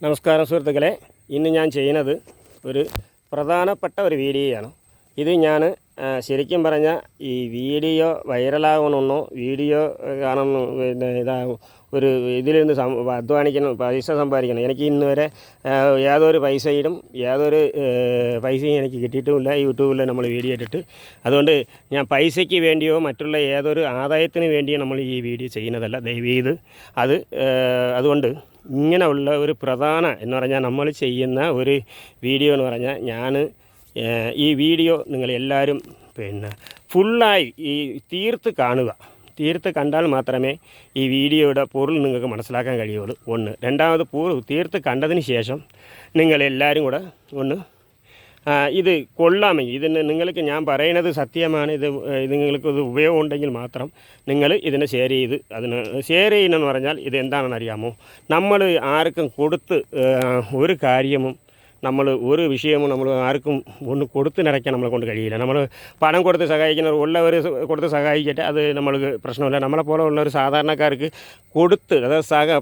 നമസ്കാരം സുഹൃത്തുക്കളെ, ഇന്ന് ഞാൻ ചെയ്യുന്നത് ഒരു പ്രധാനപ്പെട്ട ഒരു വീഡിയോയാണ്. ഇത് ഞാൻ ശരിക്കും പറഞ്ഞാൽ ഈ വീഡിയോ വൈറലാകണമെന്നോ വീഡിയോ കാണണം ഒരു ഇതിലിരുന്ന് അധ്വാനിക്കണം, പൈസ സമ്പാദിക്കണം. എനിക്ക് ഇന്ന് വരെ യാതൊരു പൈസയും എനിക്ക് കിട്ടിയിട്ടുമില്ല യൂട്യൂബിൽ നമ്മൾ വീഡിയോ ഇട്ടിട്ട്. അതുകൊണ്ട് ഞാൻ പൈസയ്ക്ക് വേണ്ടിയോ മറ്റുള്ള ഏതൊരു ആദായത്തിന് വേണ്ടിയോ നമ്മൾ ഈ വീഡിയോ ചെയ്യുന്നതല്ല. ദയവേത് അതുകൊണ്ട് ഇങ്ങനെയുള്ള ഒരു പ്രധാന എന്ന് പറഞ്ഞാൽ നമ്മൾ ചെയ്യുന്ന ഒരു വീഡിയോ എന്ന് പറഞ്ഞാൽ ഈ വീഡിയോ നിങ്ങളെല്ലാവരും ഫുള്ളായി തീർത്ത് കാണുക. തീർത്ത് കണ്ടാൽ മാത്രമേ ഈ വീഡിയോയുടെ പൊരുൾ നിങ്ങൾക്ക് മനസ്സിലാക്കാൻ കഴിയുള്ളൂ. ഒന്ന്. രണ്ടാമത് തീർത്ത് കണ്ടതിന് ശേഷം നിങ്ങളെല്ലാവരും കൂടെ ഒന്ന് ഇത് കൊള്ളാമെങ്കിൽ നിങ്ങൾക്ക് ഞാൻ പറയുന്നത് സത്യമാണ്, നിങ്ങൾക്കത് ഉപയോഗം ഉണ്ടെങ്കിൽ മാത്രം നിങ്ങൾ ഇതിനെ ഷെയർ ചെയ്യുന്നതെന്ന് പറഞ്ഞാൽ ഇത് എന്താണെന്ന് അറിയാമോ? നമ്മൾ ആർക്കും കൊടുത്ത് ഒരു കാര്യവും ഒരു വിഷയവും നമ്മൾ ആർക്കും ഒന്ന് കൊടുത്ത് നിറയ്ക്കാൻ നമ്മളെ കൊണ്ട് കഴിയില്ല. നമ്മൾ പണം കൊടുത്ത് സഹായിക്കുന്നവർ ഉള്ളവർ കൊടുത്ത് സഹായിക്കട്ടെ, അത് നമ്മൾക്ക് പ്രശ്നമില്ല. നമ്മളെപ്പോലെ ഉള്ള ഒരു സാധാരണക്കാർക്ക്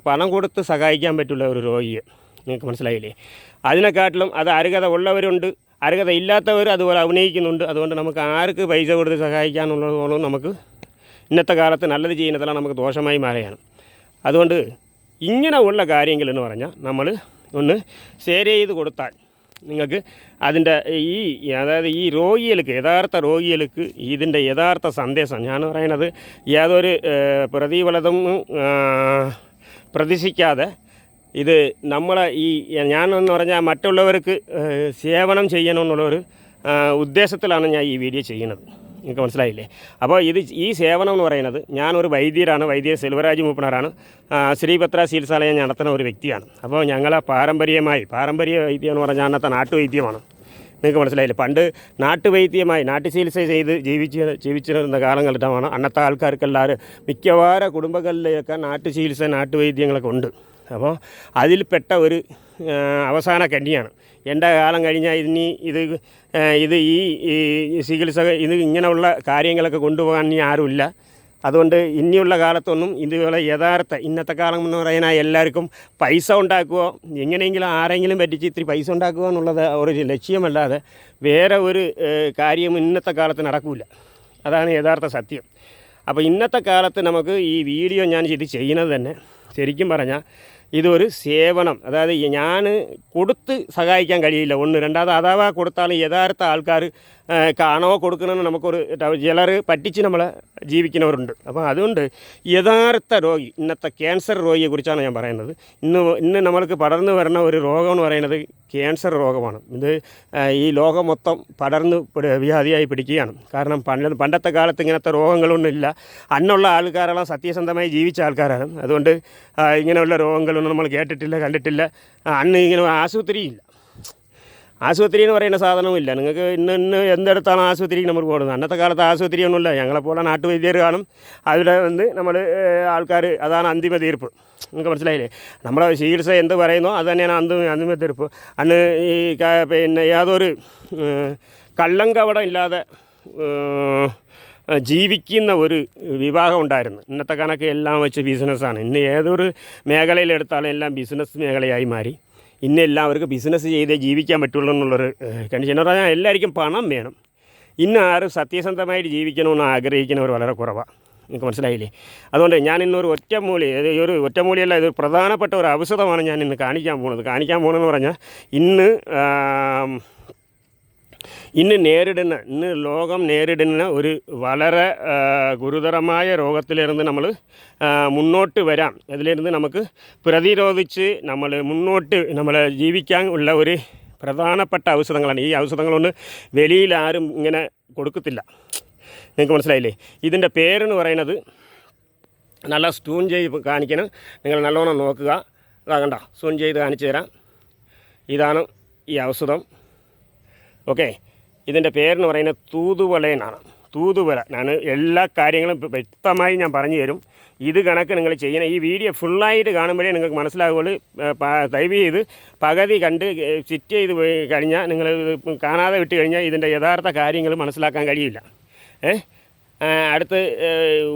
പണം കൊടുത്ത് സഹായിക്കാൻ പറ്റില്ല ഒരു രോഗിയെ. നിങ്ങൾക്ക് മനസ്സിലായില്ലേ? അതിനെക്കാട്ടിലും അത് അർഹത ഉള്ളവരുണ്ട്, അർഹത ഇല്ലാത്തവർ അതുപോലെ അഭിനയിക്കുന്നുണ്ട്. അതുകൊണ്ട് നമുക്ക് ആർക്ക് പൈസ കൊടുത്ത് സഹായിക്കാനുള്ളതോളം നമുക്ക് ഇന്നത്തെ കാലത്ത് നല്ലത് ചെയ്യുന്നതെല്ലാം നമുക്ക് ദോഷമായി മാറുകയാണ്. അതുകൊണ്ട് ഇങ്ങനെ ഉള്ള കാര്യങ്ങളെന്ന് പറഞ്ഞാൽ നമ്മൾ ഒന്ന് ഷെയർ ചെയ്ത് കൊടുത്താൽ നിങ്ങൾക്ക് അതിൻ്റെ അതായത് ഈ യഥാർത്ഥ രോഗികൾക്ക് ഇതിൻ്റെ യഥാർത്ഥ സന്ദേശം ഞാൻ പറയുന്നത് യാതൊരു പ്രതിഫലതും പ്രതീക്ഷിക്കാതെ ഇത് നമ്മളെ ഞാനെന്ന് പറഞ്ഞാൽ മറ്റുള്ളവർക്ക് സേവനം ചെയ്യണമെന്നുള്ളൊരു ഉദ്ദേശത്തിലാണ് ഞാൻ ഈ വീഡിയോ ചെയ്യുന്നത്. നിങ്ങൾക്ക് മനസ്സിലായില്ലേ? അപ്പോൾ ഈ സേവനം എന്ന് പറയുന്നത്, ഞാനൊരു വൈദ്യർ സെൽവരാജ് മൂപ്പനാറാണ്. ശ്രീപത്ര ചികിത്സാലയം നടത്തുന്ന ഒരു വ്യക്തിയാണ്. അപ്പോൾ ഞങ്ങളെ പാരമ്പര്യ വൈദ്യം എന്ന് പറഞ്ഞാൽ അന്നത്തെ നാട്ടുവൈദ്യമാണ്. നിങ്ങൾക്ക് മനസ്സിലായില്ലേ? പണ്ട് നാട്ടു ചികിത്സ ചെയ്ത് ജീവിച്ചിരുന്ന കാലഘട്ടമാണ്. അന്നത്തെ ആൾക്കാർക്കെല്ലാവരും മിക്കവാറും കുടുംബങ്ങളിലൊക്കെ നാട്ടുവൈദ്യങ്ങളൊക്കെ ഉണ്ട്. അപ്പോൾ അതിൽപ്പെട്ട ഒരു അവസാന കന്നിയാണ്. എൻ്റെ കാലം കഴിഞ്ഞാൽ ഈ ചികിത്സ ഇങ്ങനെയുള്ള കാര്യങ്ങളൊക്കെ കൊണ്ടുപോകാൻ ഇനി ആരുമില്ല. അതുകൊണ്ട് ഇനിയുള്ള കാലത്തൊന്നും ഇതുപോലെ ഇന്നത്തെ കാലം എന്ന് പറയുന്നത് എല്ലാവർക്കും പൈസ ഉണ്ടാക്കുക, എങ്ങനെയെങ്കിലും ആരെങ്കിലും പറ്റിച്ച് ഇത്തിരി പൈസ ഉണ്ടാക്കുക എന്നുള്ളത് ഒരു ലക്ഷ്യമല്ലാതെ വേറെ ഒരു കാര്യവും ഇന്നത്തെ കാലത്ത് നടക്കില്ല. അതാണ് യഥാർത്ഥ സത്യം. അപ്പോൾ ഇന്നത്തെ കാലത്ത് നമുക്ക് ഈ വീഡിയോ ഞാൻ ഇത് ചെയ്യുന്നത് തന്നെ ശരിക്കും പറഞ്ഞാൽ ഇതൊരു സേവനം. അതായത് ഞാൻ കൊടുത്ത് സഹായിക്കാൻ കഴിയില്ല. രണ്ടാമത് അഥവാ കൊടുത്താലും യഥാർത്ഥ ആൾക്കാർ കാണോ കൊടുക്കണമെന്ന് നമുക്കൊരു ചിലർ പറ്റിച്ച് നമ്മളെ ജീവിക്കുന്നവരുണ്ട്. അപ്പോൾ അതുകൊണ്ട് യഥാർത്ഥ രോഗി, ഇന്നത്തെ ക്യാൻസർ രോഗിയെക്കുറിച്ചാണ് ഞാൻ പറയുന്നത്. ഇന്ന് നമ്മൾക്ക് പടർന്നു വരുന്ന ഒരു രോഗം എന്ന് പറയുന്നത് ക്യാൻസർ രോഗമാണ്. ഇത് ഈ ലോകം മൊത്തം പടർന്ന് വ്യാധിയായി പിടിക്കുകയാണ്. കാരണം പണ്ടത്തെ കാലത്ത് ഇങ്ങനത്തെ രോഗങ്ങളൊന്നും ഇല്ല. അന്നുള്ള ആൾക്കാരെല്ലാം സത്യസന്ധമായി ജീവിച്ച ആൾക്കാരാണ്. അതുകൊണ്ട് ഇങ്ങനെയുള്ള രോഗങ്ങളൊന്നും നമ്മൾ കേട്ടിട്ടില്ല, കണ്ടിട്ടില്ല. അന്ന് ഇങ്ങനെ ആശുപത്രി എന്ന് പറയുന്ന സാധനവുമില്ല. നിങ്ങൾക്ക് ഇന്ന് എന്തെടുത്താണ് ആശുപത്രിക്ക് നമ്മൾ പോകുന്നത്? അന്നത്തെ കാലത്ത് ആശുപത്രിയൊന്നുമില്ല. ഞങ്ങളെപ്പോലെ നാട്ടുവൈദ്യർ കാണും. അവിടെ ആൾക്കാർ അതാണ് അന്തിമ തീർപ്പ്. നിങ്ങൾക്ക് മനസ്സിലായില്ലേ? നമ്മുടെ ചികിത്സ എന്ത് പറയുന്നോ അത് തന്നെയാണ് അന്തിമ തീർപ്പ്. അന്ന് യാതൊരു കള്ളം കപടം ഇല്ലാതെ ജീവിക്കുന്ന ഒരു വിഭാഗം ഉണ്ടായിരുന്നു. ഇന്നത്തെ കണക്ക് എല്ലാം വെച്ച് ബിസിനസ്സാണ്. ഇന്ന് ഏതൊരു മേഖലയിലെടുത്താലും എല്ലാം ബിസിനസ് മേഖലയായി മാറി. ഇന്ന് എല്ലാവർക്കും ബിസിനസ് ചെയ്തേ ജീവിക്കാൻ പറ്റുള്ളൂ എന്നുള്ളൊരു കണ്ടീഷൻ. എന്ന് പറഞ്ഞാൽ എല്ലാവർക്കും പണം വേണം. ഇന്ന് ആരും സത്യസന്ധമായിട്ട് ജീവിക്കണമെന്ന് ആഗ്രഹിക്കുന്നവർ വളരെ കുറവാണ്. നിങ്ങൾക്ക് മനസ്സിലായില്ലേ? അതുകൊണ്ട് ഞാൻ ഇന്നൊരു ഒറ്റമൂലിയല്ല, ഇതൊരു പ്രധാനപ്പെട്ട ഒരു ഔഷധമാണ് ഞാൻ ഇന്ന് കാണിക്കാൻ പോകുന്നതെന്ന് പറഞ്ഞാൽ ഇന്ന് ലോകം നേരിടുന്ന ഒരു വളരെ ഗുരുതരമായ രോഗത്തിലിരുന്ന് നമ്മൾ മുന്നോട്ട് വരാം. അതിലിരുന്ന് നമുക്ക് പ്രതിരോധിച്ച് നമ്മൾ ജീവിക്കാൻ ഉള്ള ഒരു പ്രധാനപ്പെട്ട ഔഷധങ്ങളാണ്. ഈ ഔഷധങ്ങളൊന്നും വെളിയിൽ ആരും ഇങ്ങനെ കൊടുക്കത്തില്ല. നിങ്ങൾക്ക് മനസ്സിലായില്ലേ? ഇതിൻ്റെ പേരെന്ന് പറയുന്നത്, നല്ല സ്റ്റൂൺ ചെയ്ത് കാണിക്കണം, നിങ്ങൾ നല്ലോണം നോക്കുക. കണ്ടോ, സ്റ്റൂൺ ചെയ്ത് കാണിച്ചു തരാം. ഇതാണ് ഈ ഔഷധം. ഓക്കെ, ഇതിൻ്റെ പേരെന്ന് പറയുന്നത് തൂതുവല. ഞാൻ എല്ലാ കാര്യങ്ങളും വ്യക്തമായി ഞാൻ പറഞ്ഞു തരും. ഇത് കണക്ക് നിങ്ങൾ ചെയ്യണം. ഈ വീഡിയോ ഫുള്ളായിട്ട് കാണുമ്പോഴേ നിങ്ങൾക്ക് മനസ്സിലാകുള്ളൂ. ദയവ് ചെയ്ത് പകുതി കണ്ട് സിറ്റ് ചെയ്ത് പോയി കഴിഞ്ഞാൽ, നിങ്ങൾ കാണാതെ വിട്ട് കഴിഞ്ഞാൽ ഇതിൻ്റെ യഥാർത്ഥ കാര്യങ്ങൾ മനസ്സിലാക്കാൻ കഴിയില്ല. അടുത്ത്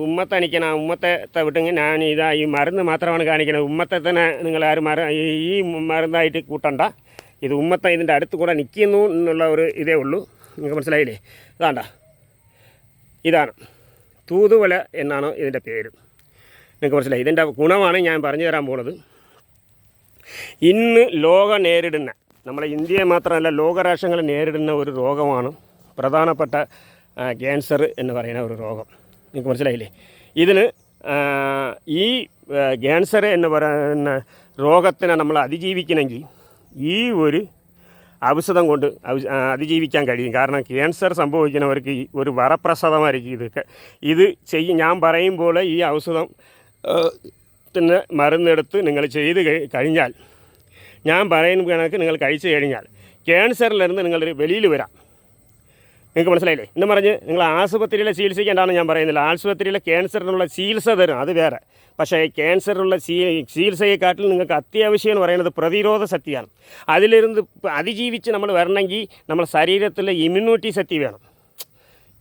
ഉമ്മത്തണിക്കണം. ഉമ്മത്തെ വിട്ടെങ്കിൽ ഞാൻ ഈ മരുന്ന് മാത്രമാണ് കാണിക്കുന്നത്. ഉമ്മത്തെ തന്നെ നിങ്ങൾ ആരും ഈ മരുന്നായിട്ട് കൂട്ടണ്ട. ഇത് ഉമ്മത്ത ഇതിൻ്റെ അടുത്ത് കൂടെ നിൽക്കുന്നു എന്നുള്ള ഒരു ഇതേ ഉള്ളൂ. നിങ്ങൾക്ക് മനസ്സിലായില്ലേ? ഇതാണ് തൂതുവല എന്നാണ് ഇതിൻ്റെ പേര്. നിങ്ങൾക്ക് മനസ്സിലായി? ഇതിൻ്റെ ഗുണമാണ് ഞാൻ പറഞ്ഞു തരാൻ പോകുന്നത്. ഇന്ന് ലോകം നേരിടുന്ന, നമ്മളെ ഇന്ത്യയെ മാത്രമല്ല ലോകരാഷ്ട്രങ്ങൾ നേരിടുന്ന ഒരു രോഗമാണ് പ്രധാനപ്പെട്ട ക്യാൻസർ എന്ന് പറയുന്ന ഒരു രോഗം. നിങ്ങൾക്ക് മനസ്സിലായില്ലേ? ഇതിന് ഈ ക്യാൻസർ എന്ന് പറയുന്ന രോഗത്തിനെ നമ്മൾ അതിജീവിക്കണമെങ്കിൽ ഈ ഒരു ഔഷധം കൊണ്ട് അതിജീവിക്കാൻ കഴിയും. കാരണം ക്യാൻസർ സംഭവിക്കുന്നവർക്ക് ഒരു വരപ്രസാദമായിരിക്കും ഇത് ഞാൻ പറയുമ്പോൾ ഈ ഔഷധം പിന്നെ മരുന്നെടുത്ത് നിങ്ങൾ ചെയ്ത് കഴിഞ്ഞാൽ, ഞാൻ പറയുന്ന കണക്ക് നിങ്ങൾ കഴിച്ചു കഴിഞ്ഞാൽ ക്യാൻസറിലിருந்து നിങ്ങൾ വെളിയിൽ വരാം. നിങ്ങൾക്ക് മനസ്സിലായില്ലേ? എന്ന് പറഞ്ഞ് നിങ്ങൾ ആശുപത്രിയിലെ ചികിത്സിക്കേണ്ടതാണ് ഞാൻ പറയുന്നില്ല. ആശുപത്രിയിലെ ക്യാൻസറിനുള്ള ചികിത്സ തരും, അത് വേറെ. പക്ഷേ ക്യാൻസറിനുള്ള ചികിത്സയെക്കാട്ടിൽ നിങ്ങൾക്ക് അത്യാവശ്യം എന്ന് പറയുന്നത് പ്രതിരോധ ശക്തിയാണ്. അതിലിருந்து അതിജീവിച്ച് നമ്മൾ വരണമെങ്കിൽ നമ്മുടെ ശരീരത്തിലെ ഇമ്മ്യൂണിറ്റി ശക്തി വേണം.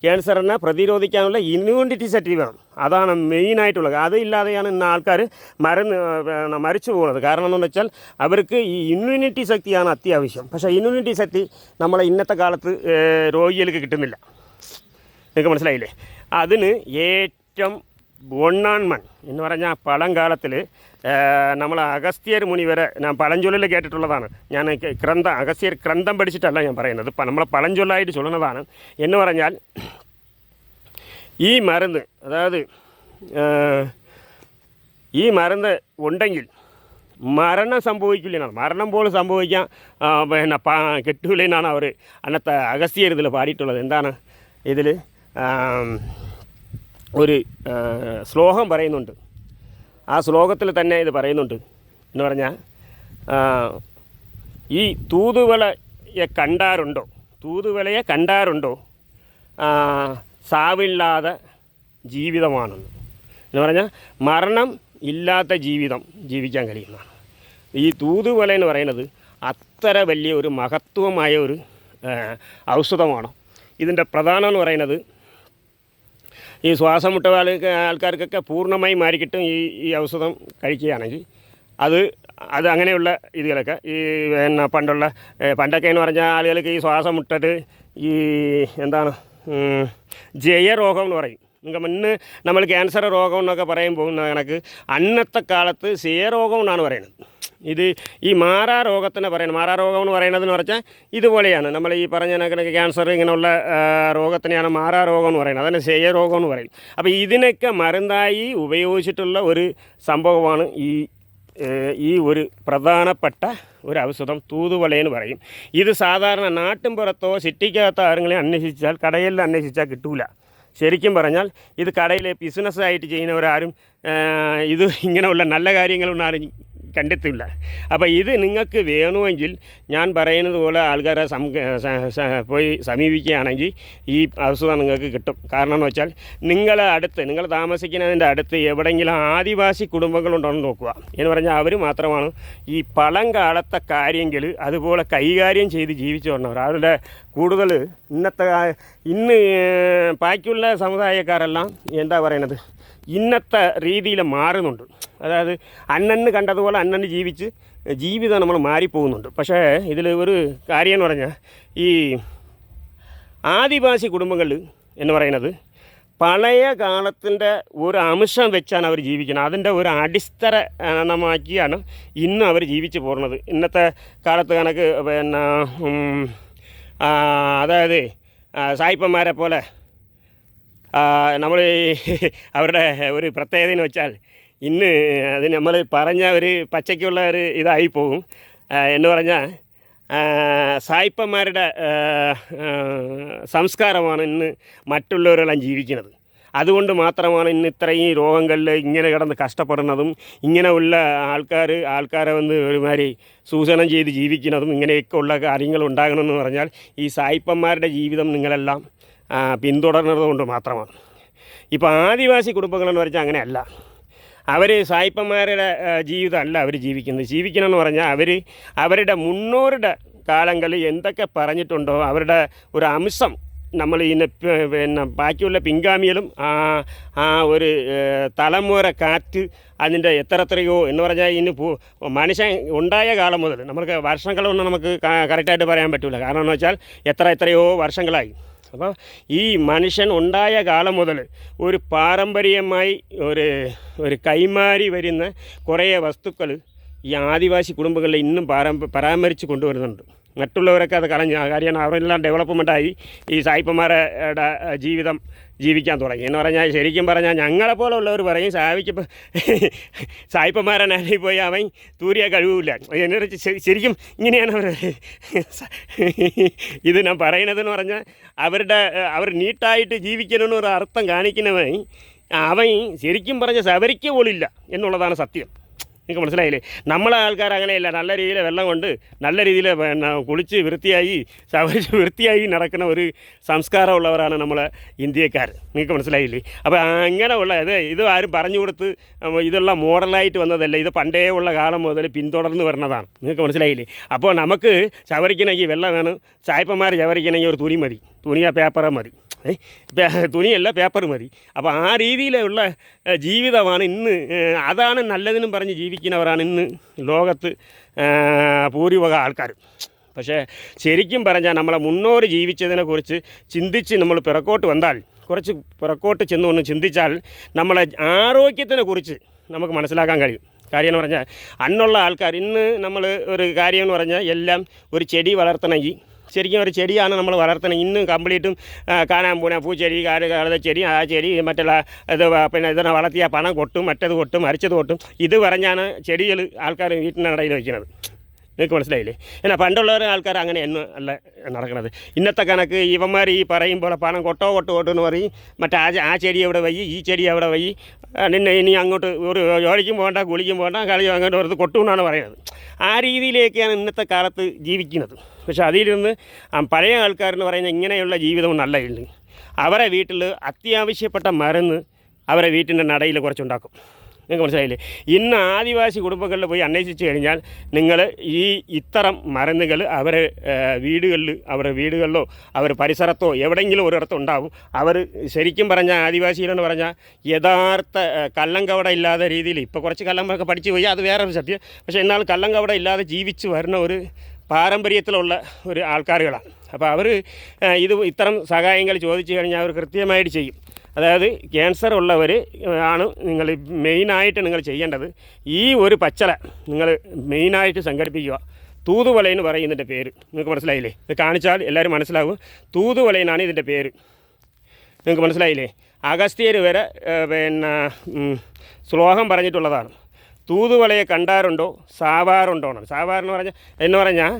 ക്യാൻസറിനെ പ്രതിരോധിക്കാനുള്ള ഇമ്മ്യൂണിറ്റി ശക്തി വേണം. അതാണ് മെയിനായിട്ടുള്ളത്. അതില്ലാതെയാണ് ഇന്ന് ആൾക്കാർ മരിച്ചു പോകുന്നത്. കാരണം എന്ന് വെച്ചാൽ അവർക്ക് ഈ ഇമ്മ്യൂണിറ്റി ശക്തിയാണ് അത്യാവശ്യം. പക്ഷേ ഇമ്മ്യൂണിറ്റി ശക്തി നമ്മളെ ഇന്നത്തെ കാലത്ത് രോഗികൾക്ക് കിട്ടുന്നില്ല. നിങ്ങൾക്ക് മനസ്സിലായില്ലേ? അതിന് ഏറ്റവും ഒന്നാൺമൺ എന്ന് പറഞ്ഞാൽ പഴങ്കാലത്തിൽ നമ്മൾ അഗസ്ത്യർ മുനി വരെ ഞാൻ പഴഞ്ചൊല്ലിൽ കേട്ടിട്ടുള്ളതാണ്. ഞാൻ അഗസ്ത്യർ ഗ്രന്ഥം പഠിച്ചിട്ടല്ല ഞാൻ പറയുന്നത്, നമ്മളെ പഴഞ്ചൊല്ലായിട്ട് ചൊല്ലുന്നതാണ്. എന്ന് പറഞ്ഞാൽ ഈ മരുന്ന്, അതായത് ഈ മരുന്ന് ഉണ്ടെങ്കിൽ മരണം സംഭവിക്കില്ലെന്നാണ്. മരണം പോലും സംഭവിക്കാൻ പിന്നെ കെട്ടൂലെന്നാണ് അവർ അന്നത്തെ അഗസ്ത്യർ ഇതിൽ പാടിയിട്ടുള്ളത്. എന്താണ് ഇതിൽ ഒരു ശ്ലോകം പറയുന്നുണ്ട്. ആ ശ്ലോകത്തിൽ തന്നെ ഇത് പറയുന്നുണ്ട്. എന്ന് പറഞ്ഞാൽ ഈ തൂതുവലയെ കണ്ടാറുണ്ടോ സാവില്ലാതെ ജീവിതമാണെന്ന്. എന്ന് പറഞ്ഞാൽ മരണം ഇല്ലാത്ത ജീവിതം ജീവിക്കാൻ കഴിയുന്നതാണ്. ഈ തൂതുവല എന്ന് പറയുന്നത് അത്ര വലിയ ഒരു മഹത്വമായ ഒരു ഔഷധമാണ്. ഇതിൻ്റെ പ്രധാനം എന്ന് പറയുന്നത് ഈ ശ്വാസം മുട്ട ആൾക്കാർക്കൊക്കെ പൂർണ്ണമായി മാറിക്കിട്ടും ഈ ഔഷധം കഴിക്കുകയാണെങ്കിൽ. അത് അങ്ങനെയുള്ള ഇതിലൊക്കെ ഈ പണ്ടൊക്കെ എന്ന് പറഞ്ഞാൽ ആളുകൾക്ക് ഈ ശ്വാസം മുട്ടിട്ട് ഈ എന്താണ് ജയരോഗം എന്ന് പറയും. മുന്നേ നമ്മൾ ക്യാൻസർ രോഗം എന്നൊക്കെ പറയുമ്പോൾ കണക്ക് അന്നത്തെ കാലത്ത് ക്ഷയരോഗം എന്നാണ് പറയുന്നത്. ഇത് ഈ മാറാരോഗത്തിന് പറയുന്നത്, മാറാരോഗം എന്ന് പറയുന്നതെന്ന് പറഞ്ഞാൽ ഇതുപോലെയാണ്. നമ്മൾ ഈ പറഞ്ഞ കണക്ക് ക്യാൻസർ ഇങ്ങനെയുള്ള രോഗത്തിനെയാണ് മാറാരോഗം എന്ന് പറയുന്നത്. അതിന് ക്ഷയരോഗം എന്ന് പറയും. അപ്പോൾ ഇതിനൊക്കെ മരുന്നായി ഉപയോഗിച്ചിട്ടുള്ള ഒരു സംഭവമാണ് ഈ ഒരു പ്രധാനപ്പെട്ട ഒരു ഔഷധം തൂതുവലയെന്ന് പറയും. ഇത് സാധാരണ നാട്ടിൻപുറത്തോ സിറ്റിക്കകത്തോ ആരെങ്കിലും അന്വേഷിച്ചാൽ, കടയിൽ അന്വേഷിച്ചാൽ കിട്ടൂല. ശരിക്കും പറഞ്ഞാൽ ഇത് കടയിൽ ബിസിനസ്സായിട്ട് ചെയ്യുന്നവരാരും ഇത് ഇങ്ങനെയുള്ള നല്ല കാര്യങ്ങളൊന്നും ആരും കണ്ടെത്തില്ല. അപ്പോൾ ഇത് നിങ്ങൾക്ക് വേണമെങ്കിൽ ഞാൻ പറയുന്നത് പോലെ ആൾക്കാരെ പോയി സമീപിക്കുകയാണെങ്കിൽ ഈ ഔഷധം നിങ്ങൾക്ക് കിട്ടും. കാരണം എന്ന് വെച്ചാൽ നിങ്ങൾ താമസിക്കുന്നതിൻ്റെ അടുത്ത് എവിടെയെങ്കിലും ആദിവാസി കുടുംബങ്ങളുണ്ടോയെന്ന് നോക്കുക. എന്ന് പറഞ്ഞാൽ അവർ മാത്രമാണ് ഈ പഴങ്കാലത്തെ കാര്യങ്ങൾ അതുപോലെ കൈകാര്യം ചെയ്ത് ജീവിച്ചു വന്നവർ. അവരുടെ കൂടുതൽ ഇന്ന് ബാക്കിയുള്ള സമുദായക്കാരെല്ലാം എന്താ പറയുന്നത്, ഇന്നത്തെ രീതിയിൽ മാറുന്നുണ്ട്. അതായത് അന്നന്ന് കണ്ടതുപോലെ അന്നന്ന് ജീവിതം നമ്മൾ മാറിപ്പോകുന്നുണ്ട്. പക്ഷേ ഇതിൽ ഒരു കാര്യം എന്ന് പറഞ്ഞാൽ ഈ ആദിവാസി കുടുംബങ്ങളിൽ എന്ന് പറയുന്നത് പഴയ കാലത്തിൻ്റെ ഒരു അംശം വെച്ചാണ് അവർ ജീവിക്കുന്നത്. അതിൻ്റെ ഒരു അടിസ്ഥാനമാക്കിയാണ് ഇന്ന് അവർ ജീവിച്ചു പോകുന്നത്. ഇന്നത്തെ കാലത്ത് കണക്ക് അതായത് സായിപ്പന്മാരെ പോലെ നമ്മൾ അവരുടെ ഒരു പ്രത്യേകത എന്ന് വെച്ചാൽ ഇന്ന് അത് നമ്മൾ പറഞ്ഞ ഒരു പച്ചയ്ക്കുള്ള ഒരു ഇതായി പോകും. എന്ന് പറഞ്ഞാൽ സായിപ്പന്മാരുടെ സംസ്കാരമാണ് ഇന്ന് മറ്റുള്ളവരെല്ലാം ജീവിക്കുന്നത്. അതുകൊണ്ട് മാത്രമാണ് ഇന്ന് ഇത്രയും രോഗങ്ങളിൽ ഇങ്ങനെ കിടന്ന് കഷ്ടപ്പെടുന്നതും ഇങ്ങനെയുള്ള ആൾക്കാരെ ഒരുമാതിരി ചൂഷണം ചെയ്ത് ജീവിക്കുന്നതും ഇങ്ങനെയൊക്കെ ഉള്ള കാര്യങ്ങൾ ഉണ്ടാകണമെന്ന് പറഞ്ഞാൽ ഈ സായിപ്പന്മാരുടെ ജീവിതം നിങ്ങളെല്ലാം പിന്തുടർന്നത് കൊണ്ട് മാത്രമാണ്. ഇപ്പോൾ ആദിവാസി കുടുംബങ്ങളെന്ന് പറഞ്ഞാൽ അങ്ങനെയല്ല. അവർ സായിപ്പന്മാരുടെ ജീവിതമല്ല അവർ ജീവിക്കണമെന്ന് പറഞ്ഞാൽ അവരുടെ മുന്നോരുടെ കാലങ്ങളിൽ എന്തൊക്കെ പറഞ്ഞിട്ടുണ്ടോ അവരുടെ ഒരു അംശം നമ്മൾ ഇതിനെ പിന്നെ ബാക്കിയുള്ള പിൻഗാമികളും ആ ഒരു തലമുറ കാറ്റ് അതിൻ്റെ എത്രയോ എന്ന് പറഞ്ഞാൽ ഇന്ന് മനുഷ്യൻ ഉണ്ടായ കാലം മുതൽ നമുക്ക് വർഷങ്ങളൊന്നും നമുക്ക് കറക്റ്റായിട്ട് പറയാൻ പറ്റില്ല. കാരണം എന്ന് വെച്ചാൽ എത്രയോ വർഷങ്ങളായി. അപ്പോൾ ഈ മനുഷ്യൻ ഉണ്ടായ കാലം മുതൽ ഒരു പാരമ്പര്യമായി ഒരു കൈമാറി വരുന്ന കുറേ വസ്തുക്കൾ ഈ ആദിവാസി കുടുംബങ്ങളിൽ ഇന്നും പരാമരിച്ച് കൊണ്ടുവരുന്നുണ്ട്. മറ്റുള്ളവരൊക്കെ അത് കളഞ്ഞു. കാര്യമാണ് അവരെല്ലാം ഡെവലപ്മെൻറ്റായി ഈ സായിപ്പന്മാരുടെ ജീവിക്കാൻ തുടങ്ങി എന്ന് പറഞ്ഞാൽ, ശരിക്കും പറഞ്ഞാൽ ഞങ്ങളെപ്പോലെ ഉള്ളവർ പറയും സായിപ്പന്മാരെ നേരിൽ പോയി അവൻ തൂരിയ കഴിവില്ല. എന്നോട് ശരിക്കും ഇങ്ങനെയാണ് അവർ ഇത് ഞാൻ പറയണതെന്ന് പറഞ്ഞാൽ അവർ നീട്ടായിട്ട് ജീവിക്കണമെന്നൊരു അർത്ഥം കാണിക്കുന്നവൻ അവൻ ശരിക്കും പറഞ്ഞ സവരിക്ക പോലില്ല എന്നുള്ളതാണ് സത്യം. നിങ്ങൾക്ക് മനസ്സിലായില്ലേ? നമ്മളെ ആൾക്കാർ അങ്ങനെയല്ല. നല്ല രീതിയിൽ വെള്ളം കൊണ്ട് നല്ല രീതിയിൽ കുളിച്ച് വൃത്തിയായി നടക്കുന്ന ഒരു സംസ്കാരമുള്ളവരാണ് നമ്മളെ ഇന്ത്യക്കാർ. നിങ്ങൾക്ക് മനസ്സിലായില്ലേ? അപ്പോൾ അങ്ങനെയുള്ള ഇത് ആരും പറഞ്ഞു കൊടുത്ത് ഇതുള്ള മോഡലായിട്ട് വന്നതല്ല. ഇത് പണ്ടേ ഉള്ള കാലം മുതൽ പിന്തുടർന്ന് വരുന്നതാണ്. നിങ്ങൾക്ക് മനസ്സിലായില്ലേ? അപ്പോൾ നമുക്ക് ചവരിക്കണമെങ്കിൽ വെള്ളം വേണം. സായിപ്പന്മാർ ചവരിക്കണമെങ്കിൽ ഒരു തുണി മതി. തുണിയാ പേപ്പറ മതി. തുണിയല്ല പേപ്പർ മതി. അപ്പോൾ ആ രീതിയിലുള്ള ജീവിതമാണ് ഇന്ന്. അതാണ് നല്ലതിനും പറഞ്ഞ് ജീവിക്കുന്നവരാണ് ഇന്ന് ലോകത്ത് ഭൂരിഭാഗ ആൾക്കാർ. പക്ഷേ ശരിക്കും പറഞ്ഞാൽ നമ്മളെ മുന്നോട്ട് ജീവിച്ചതിനെക്കുറിച്ച് ചിന്തിച്ച് നമ്മൾ പിറക്കോട്ട് വന്നാൽ, കുറച്ച് പിറക്കോട്ട് ചെന്ന് ചിന്തിച്ചാൽ നമ്മളെ ആരോഗ്യത്തിനെക്കുറിച്ച് നമുക്ക് മനസ്സിലാക്കാൻ കഴിയും. കാര്യം എന്ന് പറഞ്ഞാൽ അന്നുള്ള ആൾക്കാർ ഇന്ന് നമ്മൾ ഒരു കാര്യം എന്ന് പറഞ്ഞാൽ എല്ലാം ഒരു ചെടി വളർത്തണമെങ്കിൽ ശരിക്കും ഒരു ചെടിയാണ് നമ്മൾ വളർത്തണം. ഇന്ന് കംപ്ലീറ്റും കാണാൻ പോകുന്ന പൂച്ചെടി, ചെടി, ആ ചെടി മറ്റുള്ള ഇത് പിന്നെ ഇതിനെ വളർത്തിയ പണം കൊട്ടും, മറ്റത് കൊട്ടും, മരിച്ചത് കൊട്ടും. ഇത് പറഞ്ഞാണ് ചെടികൾ ആൾക്കാർ വീട്ടിൻ്റെ ഇടയിൽ വയ്ക്കുന്നത്. നിങ്ങൾക്ക് മനസ്സിലായില്ലേ? എന്നാൽ പണ്ടുള്ളവർ ആൾക്കാർ അങ്ങനെ ഒന്നും അല്ല നടക്കുന്നത്. ഇന്നത്തെ കണക്ക് ഇവന്മാർ ഈ പറയുമ്പോൾ പണം കൊട്ടോ എന്ന് പറയും. മറ്റേ ആ ചെടി എവിടെ വയ്യി, ഈ ചെടി എവിടെ വയ്യി, നിന്നെ ഇനി അങ്ങോട്ട് ഒരു ജോലിക്കും പോകണ്ട, കുളിക്കും പോകണ്ട, കളി അങ്ങോട്ട് ഒരു കൊട്ടുമെന്നാണ് പറയുന്നത്. ആ രീതിയിലേക്കാണ് ഇന്നത്തെ കാലത്ത് ജീവിക്കുന്നത്. പക്ഷെ അതിൽ നിന്ന് പഴയ ആൾക്കാരെന്ന് പറയുന്നത് ഇങ്ങനെയുള്ള ജീവിതം നല്ല ഉണ്ട്. അവരെ വീട്ടിൽ അത്യാവശ്യപ്പെട്ട മരുന്ന് അവരെ വീട്ടിൻ്റെ നടയിൽ കുറച്ചുണ്ടാക്കും. നിങ്ങൾക്ക് മനസ്സിലായില്ലേ? ഇന്ന് ആദിവാസി കുടുംബങ്ങളിൽ പോയി അന്വേഷിച്ച് കഴിഞ്ഞാൽ നിങ്ങൾ ഇത്തരം മരുന്നുകൾ അവരുടെ വീടുകളിലോ അവർ പരിസരത്തോ എവിടെയെങ്കിലും ഒരിടത്തും ഉണ്ടാവും. അവർ ശരിക്കും പറഞ്ഞാൽ ആദിവാസികളെന്ന് പറഞ്ഞാൽ യഥാർത്ഥ കള്ളങ്കവട ഇല്ലാത്ത രീതിയിൽ, ഇപ്പോൾ കുറച്ച് കള്ളമ്പൊക്കെ പഠിച്ചു പോയി, അത് വേറൊരു സത്യം. പക്ഷേ എന്നാൽ കള്ളങ്കവട ഇല്ലാതെ ജീവിച്ച് വരുന്ന ഒരു പാരമ്പര്യത്തിലുള്ള ഒരു ആൾക്കാരുകളാണ്. അപ്പോൾ അവർ ഇത്തരം സഹായങ്ങൾ ചോദിച്ചു കഴിഞ്ഞാൽ അവർ കൃത്യമായിട്ട് ചെയ്യും. അതായത് ക്യാൻസർ ഉള്ളവർ ആണ് നിങ്ങൾ മെയിനായിട്ട് നിങ്ങൾ ചെയ്യേണ്ടത്. ഈ ഒരു പച്ചല നിങ്ങൾ മെയിനായിട്ട് സംഘടിപ്പിക്കുക. തൂതുവലയെന്ന് പറയും ഇതിൻ്റെ പേര്. നിങ്ങൾക്ക് മനസ്സിലായില്ലേ? ഇത് കാണിച്ചാൽ എല്ലാവരും മനസ്സിലാവും. തൂതുവലയെന്നാണ് ഇതിൻ്റെ പേര്. നിങ്ങൾക്ക് മനസ്സിലായില്ലേ? അഗസ്ത്യർ വരെ പിന്നെ ശ്ലോകം പറഞ്ഞിട്ടുള്ളതാണ്. തൂതുവലയെ കണ്ടാറുണ്ടോ സാവാറുണ്ടോ എന്നാണ്. സാവാറെന്ന് പറഞ്ഞാൽ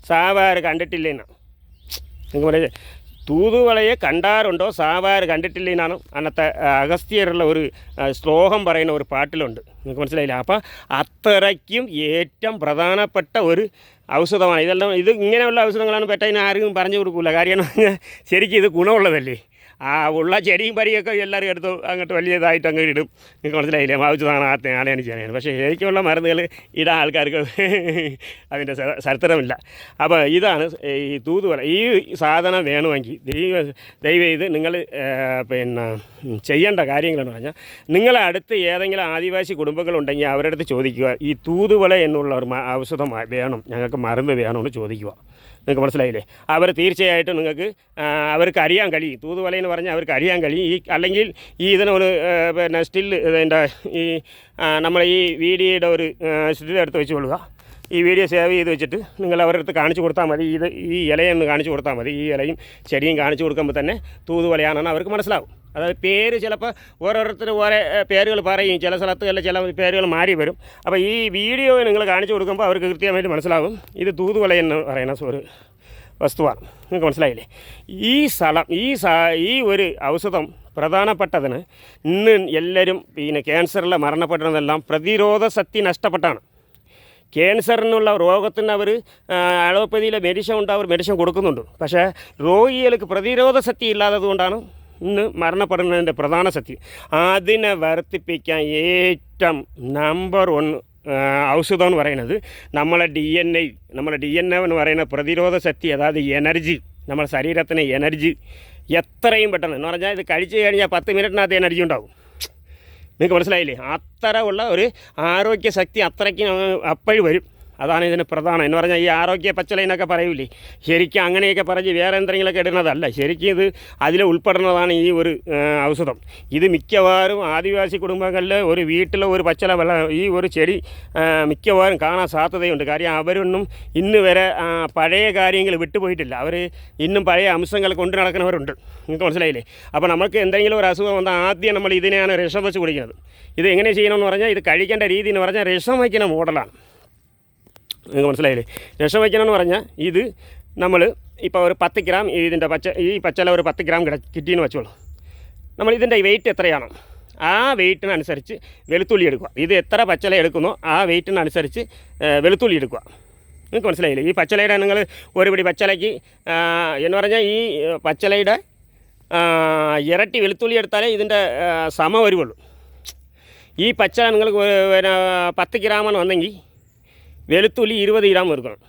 സാവാർ കണ്ടിട്ടില്ലെന്നാണ്. നിങ്ങൾക്ക് പറയാം, തൂതുവളയെ കണ്ടാറുണ്ടോ സാവാർ കണ്ടിട്ടില്ലെന്നാണ് അന്നത്തെ അഗസ്ത്യരുള്ള ഒരു ശ്ലോകം പറയുന്ന ഒരു പാട്ടിലുണ്ട്. നിങ്ങൾക്ക് മനസ്സിലായില്ല? അപ്പോൾ അത്രയ്ക്കും ഏറ്റവും പ്രധാനപ്പെട്ട ഒരു ഔഷധമാണ് ഇതെല്ലാം. ഇത് ഇങ്ങനെയുള്ള ഔഷധങ്ങളാണ് പെട്ടതിന് ആരും പറഞ്ഞു കൊടുക്കില്ല. കാര്യം ശരിക്കും ഇത് ഗുണമുള്ളതല്ലേ. ആ ഉള്ള ചെടിയും പരിയൊക്കെ എല്ലാവരും എടുത്ത് അങ്ങോട്ട് വലിയതായിട്ട് അങ്ങ് ഇടും. നിങ്ങൾക്ക് മനസ്സിലായില്ലേ? ആവശ്യമാണ് ആളെയാണ് ചെയ്യാനാണ്. പക്ഷേ ശരിക്കുള്ള മരുന്നുകൾ ഇടാൻ ആൾക്കാർക്ക് അതിൻ്റെ ചരിത്രമില്ല. അപ്പോൾ ഇതാണ് ഈ തൂതുവല. ഈ സാധനം വേണമെങ്കിൽ ദയവ് ചെയ്ത് നിങ്ങൾ പിന്നെ ചെയ്യേണ്ട കാര്യങ്ങളെന്ന് പറഞ്ഞാൽ, നിങ്ങളെ അടുത്ത് ഏതെങ്കിലും ആദിവാസി കുടുംബങ്ങളുണ്ടെങ്കിൽ അവരുടെ അടുത്ത് ചോദിക്കുക, ഈ തൂതുവല എന്നുള്ള ഒരു ഔഷധം വേണം, ഞങ്ങൾക്ക് മരുന്ന് വേണമെന്ന് ചോദിക്കുക. നിങ്ങൾക്ക് മനസ്സിലായില്ലേ? അവർ തീർച്ചയായിട്ടും അവർക്ക് അറിയാൻ കഴിയും. തൂതുവലയെന്ന് പറഞ്ഞാൽ അവർക്ക് അറിയാൻ കഴിയും. അല്ലെങ്കിൽ ഇതിനൊരു പിന്നെ സ്റ്റിൽ ഇതിൻ്റെ നമ്മൾ ഈ വീഡിയോയുടെ ഒരു സ്റ്റിൽ എടുത്ത് വെച്ച് കൊള്ളുക. ഈ വീഡിയോ സേവ് ചെയ്ത് വെച്ചിട്ട് നിങ്ങൾ അവരുടെ അടുത്ത് കാണിച്ചു കൊടുത്താൽ മതി. ഈ ഇലയൊന്ന് കാണിച്ചു കൊടുത്താൽ മതി. ഈ ഇലയും ചെടിയും കാണിച്ചു കൊടുക്കുമ്പോൾ തന്നെ തൂതുവലയാണെന്ന് അവർക്ക് മനസ്സിലാവും. അതായത് പേര് ചിലപ്പോൾ ഓരോരുത്തർ ഓരോ പേരുകൾ പറയും. ചില സ്ഥലത്ത് ചില പേരുകൾ മാറി വരും. അപ്പോൾ ഈ വീഡിയോ നിങ്ങൾ കാണിച്ചു കൊടുക്കുമ്പോൾ അവർക്ക് കൃത്യമായിട്ട് മനസ്സിലാവും ഇത് തൂതുവല എന്ന് പറയുന്ന ഒരു വസ്തുവാണ്. നിങ്ങൾക്ക് മനസ്സിലായില്ലേ? ഈ സ്ഥലം ഈ ഒരു ഔഷധം പ്രധാനപ്പെട്ടതിന് ഇന്ന് എല്ലാവരും പിന്നെ ക്യാൻസറിൽ മരണപ്പെടുന്നതെല്ലാം പ്രതിരോധ ശക്തി നഷ്ടപ്പെട്ടാണ്. ക്യാൻസറിനുള്ള രോഗത്തിന് അവർ അലോപ്പതിയിലെ മെഡിസിൻ കൊടുക്കുന്നുണ്ട്. പക്ഷേ രോഗികൾക്ക് പ്രതിരോധ ശക്തി ഇല്ലാത്തത് കൊണ്ടാണ് ഇന്ന് മരണപ്പെടുന്നതിൻ്റെ പ്രധാന ശക്തി. അതിനെ വർദ്ധിപ്പിക്കാൻ ഏറ്റവും നമ്പർ 1 ഔഷധം എന്ന് പറയുന്നത് നമ്മളെ ഡി എൻ എ എന്ന് പറയുന്ന പ്രതിരോധ ശക്തി, അതായത് എനർജി. നമ്മുടെ ശരീരത്തിന് എനർജി എത്രയും പെട്ടെന്ന് എന്ന് പറഞ്ഞാൽ ഇത് കഴിച്ച് കഴിഞ്ഞാൽ 10 മിനിറ്റിനകത്ത് എനർജി ഉണ്ടാവും. നിങ്ങൾക്ക് മനസ്സിലായില്ലേ? അത്ര ഉള്ള ഒരു ആരോഗ്യ ശക്തി അത്രയ്ക്ക് അപ്പോഴും വരും. അതാണ് ഇതിന് പ്രധാനം എന്ന് പറഞ്ഞാൽ ഈ ആരോഗ്യ പച്ചലയെന്നൊക്കെ പറയൂലേ, ശരിക്കും അങ്ങനെയൊക്കെ പറഞ്ഞ് വേറെ എന്തെങ്കിലുമൊക്കെ ഇടുന്നതല്ല. ശരിക്കും ഇത് അതിൽ ഉൾപ്പെടുന്നതാണ് ഈ ഒരു ഔഷധം. ഇത് മിക്കവാറും ആദിവാസി കുടുംബങ്ങളിൽ ഒരു വീട്ടിലെ ഒരു പച്ചല ഈ ഒരു ചെടി മിക്കവാറും കാണാൻ സാധ്യതയുണ്ട്. കാര്യം അവരൊന്നും ഇന്ന് വരെ പഴയ കാര്യങ്ങൾ വിട്ടുപോയിട്ടില്ല. അവർ ഇന്നും പഴയ അംശങ്ങൾ കൊണ്ടു നടക്കുന്നവരുണ്ട്. നിങ്ങൾക്ക് മനസ്സിലായില്ലേ? അപ്പോൾ നമുക്ക് എന്തെങ്കിലും ഒരു അസുഖം വന്നാൽ ആദ്യം നമ്മൾ ഇതിനെയാണ് രസം വെച്ച് കുടിക്കുന്നത്. ഇത് എങ്ങനെ ചെയ്യണമെന്ന് പറഞ്ഞാൽ ഇത് കഴിക്കേണ്ട രീതി എന്ന് പറഞ്ഞാൽ രസം വയ്ക്കുന്ന മോഡലാണ്. നിങ്ങൾക്ക് മനസ്സിലായില്ലേ? രസം വയ്ക്കണമെന്ന് പറഞ്ഞാൽ ഇത് നമ്മൾ ഇപ്പോൾ ഒരു 10 ഗ്രാം ഇതിൻ്റെ ഈ പച്ചല ഒരു 10 ഗ്രാം കിട്ടിയെന്ന് വെച്ചോളൂ. നമ്മൾ ഇതിൻ്റെ വെയിറ്റ് എത്രയാണോ ആ വെയിറ്റിനനുസരിച്ച് വെളുത്തുള്ളി എടുക്കുക. ഇത് എത്ര പച്ചല എടുക്കുന്നോ ആ വെയിറ്റിനനുസരിച്ച് വെളുത്തുള്ളി എടുക്കുക. നിങ്ങൾക്ക് മനസ്സിലായില്ലേ? ഈ പച്ചലയുടെ നിങ്ങൾ ഒരു പിടി പച്ചലയ്ക്ക് എന്ന് പറഞ്ഞാൽ ഈ പച്ചലയുടെ ഇരട്ടി വെളുത്തുള്ളി എടുത്താലേ ഇതിൻ്റെ സമ വരുവുള്ളൂ. ഈ പച്ചല നിങ്ങൾ 10 ഗ്രാമാണ് വന്നെങ്കിൽ വെളുത്തുള്ളി 20 ഗ്രാം എടുക്കണം.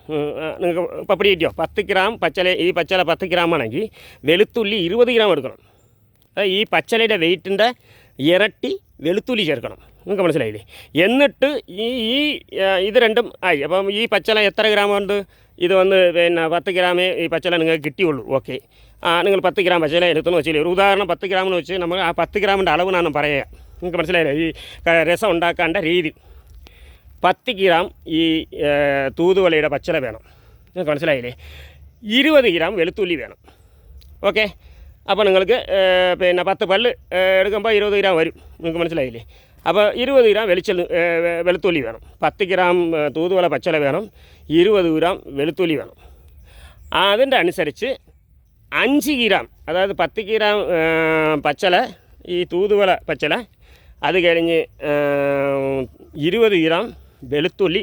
നിങ്ങൾക്ക് പപ്പടി കിട്ടിയോ? 10 ഗ്രാം പച്ചല, ഈ പച്ചല 10 ഗ്രാം ആണെങ്കിൽ വെളുത്തുള്ളി 20 ഗ്രാം എടുക്കണം. ഈ പച്ചലയുടെ വെയിറ്റിൻ്റെ ഇരട്ടി വെളുത്തുള്ളി ചേർക്കണം. നിങ്ങൾക്ക് മനസ്സിലായില്ലേ? എന്നിട്ട് ഇത് രണ്ടും ആയി. അപ്പം ഈ പച്ചല എത്ര ഗ്രാം ഉണ്ട്? ഇത് വന്ന് 10 ഗ്രാമേ ഈ പച്ചല നിങ്ങൾക്ക് കിട്ടിയുള്ളൂ. ഓക്കെ, നിങ്ങൾ 10 ഗ്രാം പച്ചല എടുത്തെന്ന് വെച്ചില്ലേ, ഒരു ഉദാഹരണം 10 ഗ്രാമെന്ന് വെച്ച് നമ്മൾ ആ 10 ഗ്രാമിൻ്റെ അളവിനാണ് പറയുക. നിങ്ങൾക്ക് മനസ്സിലായില്ലേ? ഈ രസം ഉണ്ടാക്കേണ്ട രീതി 10 ഗ്രാം ഈ തൂതുവളയുടെ പച്ചല വേണം. നിങ്ങൾക്ക് മനസ്സിലായില്ലേ? 20 ഗ്രാം വെളുത്തുള്ളി വേണം. ഓക്കെ, അപ്പോൾ നിങ്ങൾക്ക് 10 പല്ല് എടുക്കുമ്പോൾ 20 ഗ്രാം വരും. നിങ്ങൾക്ക് മനസ്സിലായില്ലേ? അപ്പോൾ 20 ഗ്രാം വെളുത്തുള്ളി വേണം. 10 ഗ്രാം തൂതുവള പച്ചല വേണം. 20 ഗ്രാം വെളുത്തുള്ളി വേണം. അതിൻ്റെ അനുസരിച്ച് 5 ഗ്രാം, അതായത് 10 ഗ്രാം പച്ചല ഈ തൂതുവള പച്ചല, അത് കഴിഞ്ഞ് 20 ഗ്രാം വെളുത്തുള്ളി.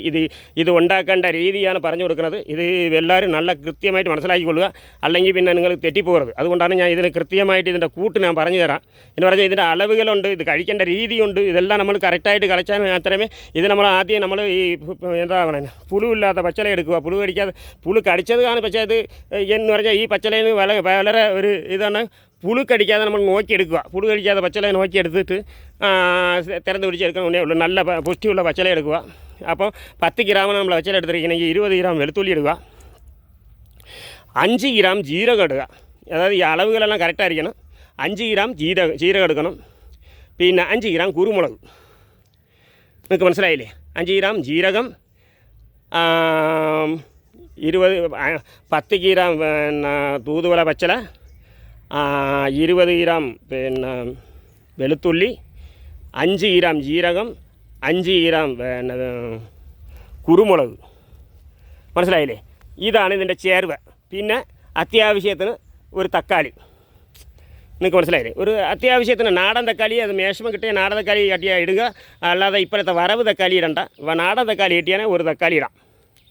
ഇത് ഉണ്ടാക്കേണ്ട രീതിയാണ് പറഞ്ഞു കൊടുക്കുന്നത്. ഇത് എല്ലാവരും നല്ല കൃത്യമായിട്ട് മനസ്സിലാക്കിക്കൊള്ളുക, അല്ലെങ്കിൽ പിന്നെ നിങ്ങൾ തെറ്റിപ്പോകരുത്. അതുകൊണ്ടാണ് ഞാൻ ഇതിന് കൃത്യമായിട്ട് ഇതിൻ്റെ കൂട്ട് ഞാൻ പറഞ്ഞു തരാം. എന്ന് പറഞ്ഞാൽ ഇതിൻ്റെ അളവുകളുണ്ട്, ഇത് കഴിക്കേണ്ട രീതിയുണ്ട്. ഇതെല്ലാം നമ്മൾ കറക്റ്റായിട്ട് കളിച്ചാൽ മാത്രമേ ഇത് നമ്മൾ ആദ്യം നമ്മൾ ഈ എന്താ പറയുക പുളുവില്ലാത്ത പച്ചല എടുക്കുക. പുളു കടിച്ചത് കാണും. പക്ഷേ ഇത് എന്ന് പറഞ്ഞാൽ ഈ പച്ചലയിൽ വളരെ ഒരു ഇതാണ്, പുളു കടിക്കാതെ നമ്മൾ നോക്കിയെടുക്കുക. പുളു കടിക്കാതെ പച്ചല നോക്കിയെടുത്തിട്ട് തിരഞ്ഞു പിടിച്ചെടുക്കണമെന്നേ ഉള്ളൂ. നല്ല പുഷ്ടിയുള്ള പച്ചല എടുക്കുക. അപ്പോൾ 10 ഗ്രാമാണ് നമ്മൾ പച്ചല എടുത്തിരിക്കണമെങ്കിൽ 20 ഗ്രാം വെളുത്തുള്ളി ഇടുക, 5 ഗ്രാം ജീരകം ഇടുക. അതായത് ഈ അളവുകളെല്ലാം കറക്റ്റായിരിക്കണം. 5 ഗ്രാം ജീരകം എടുക്കണം. പിന്നെ 5 ഗ്രാം കുരുമുളക്. നിങ്ങൾക്ക് മനസ്സിലായില്ലേ? 5 ഗ്രാം ജീരകം, 10 ഗ്രാം തൂതുവള പച്ചല, 20 ഗ്രാം വെളുത്തുള്ളി, 5 ഗ്രാം ജീരകം, 5 ഗ്രാം കുരുമുളക്. മനസ്സിലായില്ലേ? ഇതാണ് ഇതിൻ്റെ ചേർവ. പിന്നെ അത്യാവശ്യത്തിന് ഒരു തക്കാളി. നിങ്ങൾക്ക് മനസ്സിലായില്ലേ? ഒരു അത്യാവശ്യത്തിന് നാടൻ തക്കാളി, അത് മേശമ കിട്ടിയ നാടൻ തക്കാളി കട്ടിയാൽ ഇടുക. അല്ലാതെ ഇപ്പോഴത്തെ വറവ് തക്കാളി ഇടണ്ട. നാടൻ തക്കാളി കിട്ടിയാൽ ഒരു തക്കാളി ഇടാം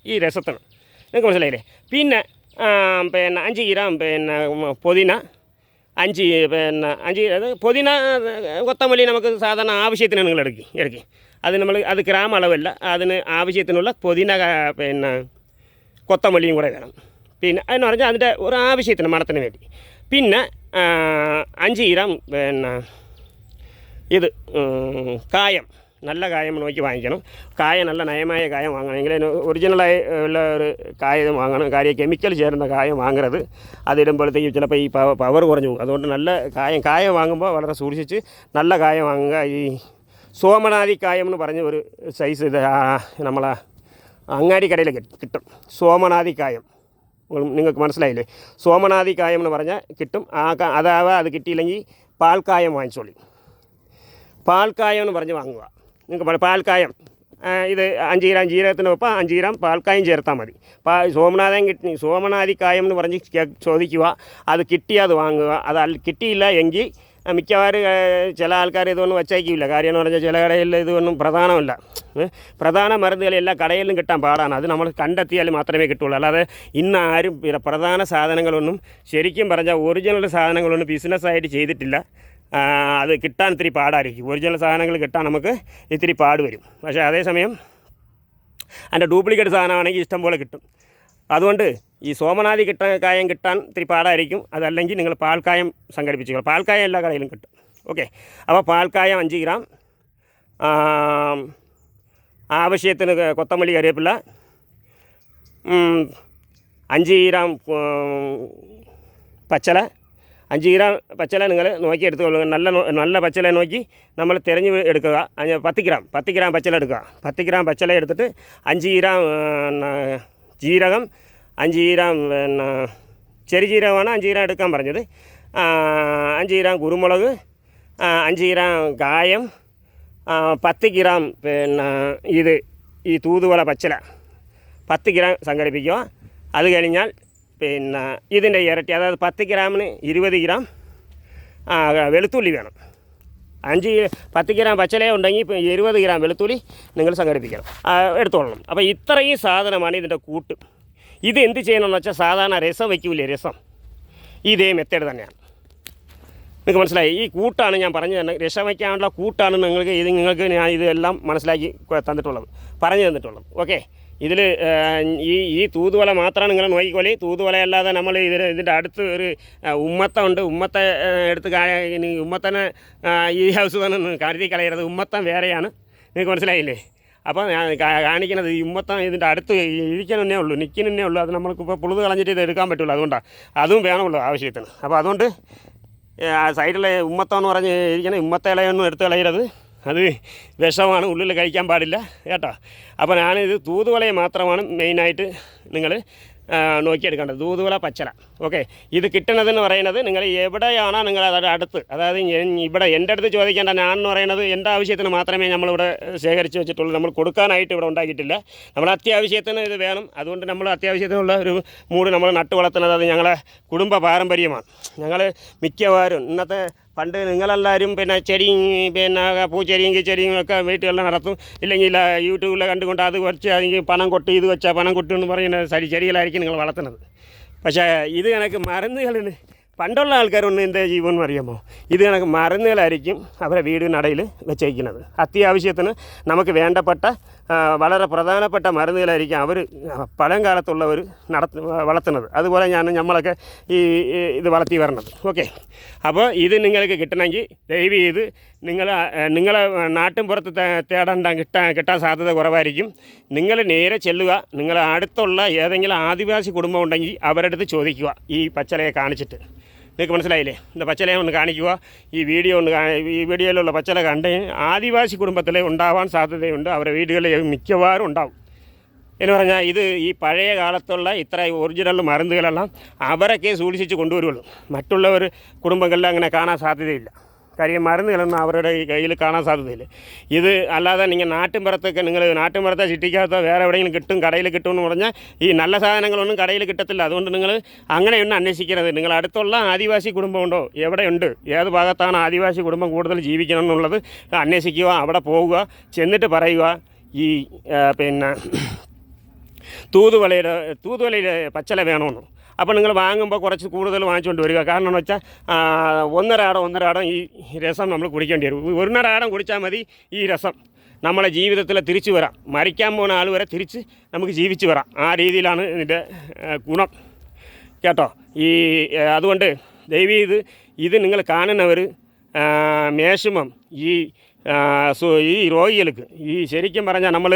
ഈ രസത്തിന്. നിങ്ങൾക്ക് മനസ്സിലായില്ലേ? പിന്നെ 5 ഗ്രാം പുതിന, 5 അത് പുതിന കൊത്തമല്ലി നമുക്ക് സാധാരണ ആവശ്യത്തിന് നിങ്ങൾ ഇറക്കി. അത് ഗ്രാം അളവല്ല, അതിന് ആവശ്യത്തിനുള്ള പുതിന കൊത്തമല്ലിയും കൂടെ വേണം. പിന്നെ അതെന്ന് പറഞ്ഞാൽ അതിൻ്റെ ഒരു ആവശ്യത്തിന് മണത്തിന് വേണ്ടി. പിന്നെ 5 ഗ്രാം ഇത് കായം, നല്ല കായം നോക്കി വാങ്ങിക്കണം. കായം നല്ല നയമായ കായം വാങ്ങണമെങ്കിൽ ഒറിജിനലായി ഉള്ള ഒരു കായം വാങ്ങണം. കാര്യം കെമിക്കൽ ചേർന്ന കായം വാങ്ങരുത്. അതിടുമ്പോഴത്തേക്കും ചിലപ്പോൾ ഈ പവർ കുറഞ്ഞു പോകും. അതുകൊണ്ട് നല്ല കായം വാങ്ങുമ്പോൾ വളരെ സൂക്ഷിച്ച് നല്ല കായം വാങ്ങുക. ഈ സോമനാദി കായം എന്ന് പറഞ്ഞ ഒരു സൈസ് ഇത് നമ്മളെ അങ്ങാടിക്കടയിൽ കിട്ടും. സോമനാദി കായം നിങ്ങൾക്ക് മനസ്സിലായില്ലേ? സോമനാദി കായം എന്ന് പറഞ്ഞാൽ കിട്ടും. അത് കിട്ടിയില്ലെങ്കിൽ പാൽക്കായം വാങ്ങിച്ചോളി. പാൽക്കായം എന്ന് പറഞ്ഞ് വാങ്ങുക. നിങ്ങൾക്ക് പാൽക്കായം ഇത് 5 ഗ്രാം ജീരകത്തിനൊപ്പം 5 ഗ്രാം പാൽക്കായം ചേർത്താൽ മതി. സോമനാദി കായം എന്ന് പറഞ്ഞ് ചോദിക്കുക. അത് കിട്ടിയത് വാങ്ങുക. അത് കിട്ടിയില്ല എങ്കിൽ മിക്കവാറും ചില ആൾക്കാർ ഇതൊന്നും വച്ചേക്കില്ല. കാര്യം എന്ന് പറഞ്ഞാൽ ചില കടയിൽ ഇതൊന്നും പ്രധാനമല്ല. പ്രധാന മരുന്നുകളെല്ലാം കടയിലും കിട്ടാൻ പാടാണ്. അത് നമ്മൾ കണ്ടെത്തിയാൽ മാത്രമേ കിട്ടുള്ളൂ. അല്ലാതെ ഇന്ന് ആരും പ്രധാന സാധനങ്ങളൊന്നും ശരിക്കും പറഞ്ഞാൽ ഒറിജിനൽ സാധനങ്ങളൊന്നും ബിസിനസ്സായിട്ട് ചെയ്തിട്ടില്ല. അത് കിട്ടാൻ ഇത്തിരി പാടായിരിക്കും. ഒറിജിനൽ സാധനങ്ങൾ കിട്ടാൻ നമുക്ക് ഇത്തിരി പാട് വരും. പക്ഷേ അതേസമയം അതിൻ്റെ ഡ്യൂപ്ലിക്കേറ്റ് സാധനമാണെങ്കിൽ ഇഷ്ടം പോലെ കിട്ടും. അതുകൊണ്ട് ഈ സോമനാഥി കായം കിട്ടാൻ ഇത്തിരി പാടായിരിക്കും. അതല്ലെങ്കിൽ നിങ്ങൾ പാൽക്കായം സംഘടിപ്പിച്ചു. പാൽക്കായം എല്ലാ കടയിലും കിട്ടും. ഓക്കെ, അപ്പോൾ പാൽക്കായം 5 ഗ്രാം, ആവശ്യത്തിന് കൊത്തമല്ലി കറിവേപ്പില, 5 ഗ്രാം പച്ചല. 5 ഗ്രാം പച്ചല നിങ്ങൾ നോക്കി എടുത്തുകൊള്ളുക. നല്ല പച്ചല നോക്കി നമ്മൾ തിരഞ്ഞ് എടുക്കുക. 10 ഗ്രാം പച്ചല എടുക്കുക. 10 ഗ്രാം പച്ചല എടുത്തിട്ട് 5 ഗ്രാം ജീരകം, 5 ഗ്രാം ചെറിയ ജീരകമാണ് 5 ഗ്രാം എടുക്കാൻ പറഞ്ഞത്. 5 ഗ്രാം കുരുമുളക്, 5 ഗ്രാം കായം, 10 ഗ്രാം ഈ തൂതുവള പച്ചല 10 ഗ്രാം സംഘടിപ്പിക്കുക. അത് കഴിഞ്ഞാൽ ഇതിൻ്റെ ഇരട്ടി, അതായത് 10 ഗ്രാമിന് 20 ഗ്രാം വെളുത്തുള്ളി വേണം. 10 ഗ്രാം പച്ചല ഉണ്ടെങ്കിൽ 20 ഗ്രാം വെളുത്തുള്ളി നിങ്ങൾ സംഘടിപ്പിക്കണം, എടുത്തോളണം. അപ്പോൾ ഇത്രയും സാധനമാണ് ഇതിൻ്റെ കൂട്ട്. ഇത് എന്ത് ചെയ്യണമെന്ന് വെച്ചാൽ സാധാരണ രസം വയ്ക്കൂലേ, രസം ഇതേ മെത്തേഡ് തന്നെയാണ്. നിങ്ങൾക്ക് മനസ്സിലായി? ഈ കൂട്ടാണ് ഞാൻ പറഞ്ഞു തന്നെ, രസം വയ്ക്കാനുള്ള കൂട്ടാണ് നിങ്ങൾക്ക് ഞാൻ ഇതെല്ലാം മനസ്സിലാക്കി പറഞ്ഞു തന്നിട്ടുള്ളത്. ഓക്കെ, ഇതിൽ ഈ തൂതുവല മാത്രമാണ് നിങ്ങൾ നോക്കിക്കോളി. തൂതുവലയല്ലാതെ നമ്മൾ ഇതിൻ്റെ അടുത്ത് ഒരു ഉമ്മത്തമുണ്ട്. ഉമ്മത്ത എടുത്ത് ഉമ്മത്തനെ ഈ ഹൗസ് തന്നെ കരുതി കളയരുത്. ഉമ്മത്തം വേറെയാണ്. നിങ്ങൾക്ക് മനസ്സിലായില്ലേ? അപ്പോൾ ഞാൻ കാണിക്കുന്നത് ഈ ഉമ്മത്തം ഇതിൻ്റെ അടുത്ത് ഇരിക്കണമെന്നേ ഉള്ളൂ, നിൽക്കുന്നേ ഉള്ളൂ. അത് നമ്മൾക്കിപ്പോൾ പുളുത് കളഞ്ഞിട്ട് ഇത് എടുക്കാൻ പറ്റുള്ളൂ. അതുകൊണ്ടാണ് അതും വേണമല്ലോ ആവശ്യത്തിന്. അപ്പോൾ അതുകൊണ്ട് സൈഡിലെ ഉമ്മത്തം എന്ന് പറഞ്ഞ് ഇരിക്കണേ, ഉമ്മത്ത ഇലയൊന്നും എടുത്ത് കളയരുത്. അത് വിഷമാണ്, ഉള്ളിൽ കഴിക്കാൻ പാടില്ല കേട്ടോ. അപ്പോൾ ഞാനിത് തൂതുവലയെ മാത്രമാണ് മെയിനായിട്ട് നിങ്ങൾ നോക്കിയെടുക്കേണ്ടത്. തൂതുവല പച്ചല. ഓക്കെ, ഇത് കിട്ടുന്നതെന്ന് പറയുന്നത് നിങ്ങൾ എവിടെയാണോ നിങ്ങൾ അതിൻ്റെ അടുത്ത്, അതായത് ഇവിടെ എൻ്റെ അടുത്ത് ചോദിക്കേണ്ട. ഞാൻ എന്ന് പറയുന്നത് എൻ്റെ ആവശ്യത്തിന് മാത്രമേ നമ്മളിവിടെ ശേഖരിച്ച് വെച്ചിട്ടുള്ളൂ. നമ്മൾ കൊടുക്കാനായിട്ട് ഇവിടെ ഉണ്ടാക്കിയിട്ടില്ല. നമ്മൾ അത്യാവശ്യത്തിന് ഇത് വേണം. അതുകൊണ്ട് നമ്മൾ അത്യാവശ്യത്തിനുള്ള ഒരു മൂട് നമ്മൾ നട്ടു വളർത്തുന്നത് അത് ഞങ്ങളെ കുടുംബ പാരമ്പര്യമാണ്. ഞങ്ങൾ മിക്കവാറും ഇന്നത്തെ പണ്ട് നിങ്ങളെല്ലാവരും ചെടിയും പൂച്ചെടിയും കിച്ചെടിയും ഒക്കെ വീട്ടിലെല്ലാം നടത്തും. ഇല്ലെങ്കിൽ യൂട്യൂബിൽ കണ്ടുകൊണ്ട് അത് കുറച്ച് അല്ലെങ്കിൽ പണം കൊട്ടി ഇത് വെച്ചാൽ പണം കൊട്ടി എന്ന് പറയുന്ന ചെടികളായിരിക്കും നിങ്ങൾ വളർത്തുന്നത്. പക്ഷേ ഇത് കണക്ക് മരുന്നുകളിന് പണ്ടുള്ള ആൾക്കാരൊന്നും എൻ്റെ ജീവൻ അറിയാമോ, ഇത് കണക്ക് മരുന്നുകളായിരിക്കും അവരെ വീടിനടയിൽ വെച്ചേക്കുന്നത്. അത്യാവശ്യത്തിന് നമുക്ക് വേണ്ടപ്പെട്ട വളരെ പ്രധാനപ്പെട്ട മരുന്നുകളായിരിക്കും അവർ പഴം കാലത്തുള്ളവർ വളർത്തുന്നത്. അതുപോലെ നമ്മളൊക്കെ ഇത് വളർത്തി വരണത്. ഓക്കെ, അപ്പോൾ ഇത് നിങ്ങൾക്ക് കിട്ടണമെങ്കിൽ ദയവ് ചെയ്ത് നിങ്ങളെ നാട്ടിൻപുറത്ത് കിട്ടാൻ സാധ്യത കുറവായിരിക്കും. നിങ്ങൾ നേരെ ചെല്ലുക. നിങ്ങൾ അടുത്തുള്ള ഏതെങ്കിലും ആദിവാസി കുടുംബം ഉണ്ടെങ്കിൽ അവരുടെ അടുത്ത് ചോദിക്കുക ഈ പച്ചലയെ കാണിച്ചിട്ട്. നിങ്ങൾക്ക് മനസ്സിലായില്ലേ? இந்த പച്ചലയെ ഒന്ന് കാണിക്കുക. ഈ വീഡിയോയിലുള്ള പച്ചല കണ്ട് ആദിവാസി കുടുംബത്തിൽ ഉണ്ടാവാൻ സാധ്യതയുണ്ട്. അവരുടെ വീടുകളിൽ മിക്കവാറും ഉണ്ടാവും. എന്ന് പറഞ്ഞാൽ ഇത് ഈ പഴയ കാലത്തുള്ള ഇത്ര ഒറിജിനൽ മരുന്നുകളെല്ലാം അവരൊക്കെ സൂക്ഷിച്ച് കൊണ്ടുവരുള്ളൂ. മറ്റുള്ളവർ കുടുംബങ്ങളിൽ അങ്ങനെ കാണാൻ സാധ്യതയില്ല. കാര്യം മരുന്നുകളൊന്നും അവരുടെ കയ്യിൽ കാണാൻ സാധ്യതയില്ല. ഇത് അല്ലാതെ നിങ്ങൾ നാട്ടിൻപുറത്തെ സിറ്റിക്കകത്ത് വേറെ എവിടെയെങ്കിലും കിട്ടും, കടയിൽ കിട്ടുമെന്ന് പറഞ്ഞാൽ ഈ നല്ല സാധനങ്ങളൊന്നും കടയിൽ കിട്ടത്തില്ല. അതുകൊണ്ട് നിങ്ങൾ അങ്ങനെയൊന്നും അന്വേഷിക്കരുത്. നിങ്ങൾ അടുത്തുള്ള ആദിവാസി കുടുംബമുണ്ടോ, എവിടെയുണ്ട്, ഏത് ഭാഗത്താണ് ആദിവാസി കുടുംബം കൂടുതൽ ജീവിക്കണം എന്നുള്ളത് അന്വേഷിക്കുക. അവിടെ പോവുക, ചെന്നിട്ട് പറയുക ഈ തൂതുവലയുടെ പച്ചല വേണമെന്ന്. അപ്പോൾ നിങ്ങൾ വാങ്ങുമ്പോൾ കുറച്ച് കൂടുതൽ വാങ്ങിച്ചുകൊണ്ട് വരിക. കാരണം എന്ന് വെച്ചാൽ ഒന്നരാടം ഈ രസം നമ്മൾ കുടിക്കേണ്ടി വരും. 1.5 കുടിച്ചാൽ മതി ഈ രസം നമ്മളെ ജീവിതത്തിൽ തിരിച്ചു വരാം. മരിക്കാൻ പോകുന്ന ആൾ വരെ തിരിച്ച് നമുക്ക് ജീവിച്ചു വരാം. ആ രീതിയിലാണ് ഇതിൻ്റെ ഗുണം കേട്ടോ. അതുകൊണ്ട് ദയവ് ഇത് നിങ്ങൾ കാണുന്നവർ മാക്സിമം ഈ രോഗികൾക്ക് ശരിക്കും പറഞ്ഞാൽ നമ്മൾ